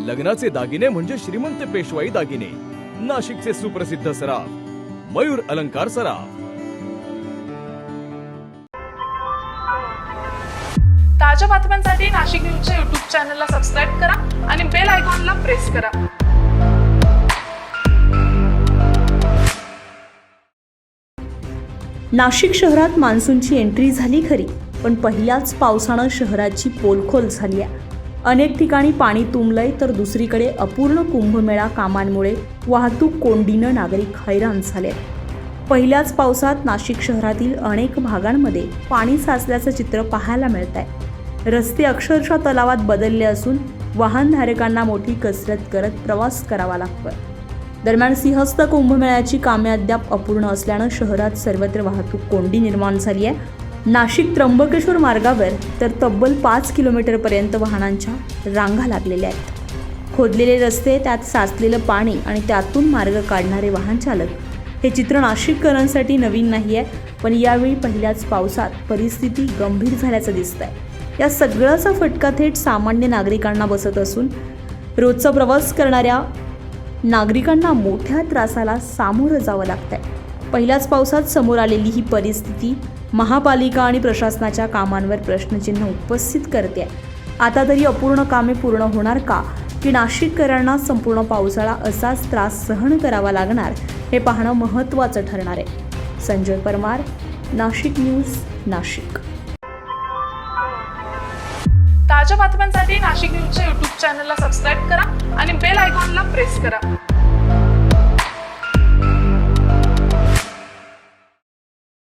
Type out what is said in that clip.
लग्नाचे दागिने म्हणजे श्रीमंत पेशवाई दागिने. नाशिकचे सुप्रसिद्ध सराफ मयूर अलंकार सराफ. ताज्या बातम्यांसाठी नाशिक न्यूजच्या YouTube चॅनलला सबस्क्राईब करा आणि बेल आयकॉनला प्रेस करा. नाशिक शहरात मान्सूनची एंट्री झाली खरी, पण पहिल्याच पावसानं शहराची पोलखोल झाली आहे. अनेक ठिकाणी पाणी तुंबलंय, तर दुसरीकडे अपूर्ण कुंभमेळा कामांमुळे वाहतूक कोंडीनं नागरिक हैराण झाले. पहिल्याच पावसात नाशिक शहरातील अनेक भागांमध्ये पाणी साचल्याचं चित्र पाहायला मिळत आहे. रस्ते अक्षरशः तलावात बदलले असून वाहनधारकांना मोठी कसरत करत प्रवास करावा लागतोय. दरम्यान सिंहस्थ कुंभमेळ्याची कामे अद्याप अपूर्ण असल्यानं शहरात सर्वत्र वाहतूक कोंडी निर्माण झाली आहे. नाशिक त्र्यंबकेश्वर मार्गावर तर तब्बल 5 किलोमीटरपर्यंत वाहनांच्या रांगा लागलेल्या आहेत. खोदलेले रस्ते, त्यात साचलेलं पाणी आणि त्यातून मार्ग काढणारे वाहन चालक, हे चित्र नाशिककरांसाठी नवीन नाही आहे. पण यावेळी पहिल्याच पावसात परिस्थिती गंभीर झाल्याचं दिसतंय. या सगळ्याचा फटका थेट सामान्य नागरिकांना बसत असून रोजचा प्रवास करणाऱ्या नागरिकांना मोठ्या त्रासाला सामोरं जावं लागतंय. पहिल्याच पावसात समोर आलेली ही परिस्थिती महापालिका आणि प्रशासनाच्या कामांवर प्रश्नचिन्ह उपस्थित करते. आता तरी अपूर्ण कामे पूर्ण होणार का, की नाशिककरांना संपूर्ण पावसाळा असाच त्रास सहन करावा लागणार, हे पाहणं महत्त्वाचं ठरणार आहे. संजय परमार, नाशिक न्यूज, नाशिक. ताज्या बातम्यांसाठी नाशिक न्यूजच्या YouTube चॅनलला सबस्क्राईब करा आणि बेल आयकॉनला प्रेस करा.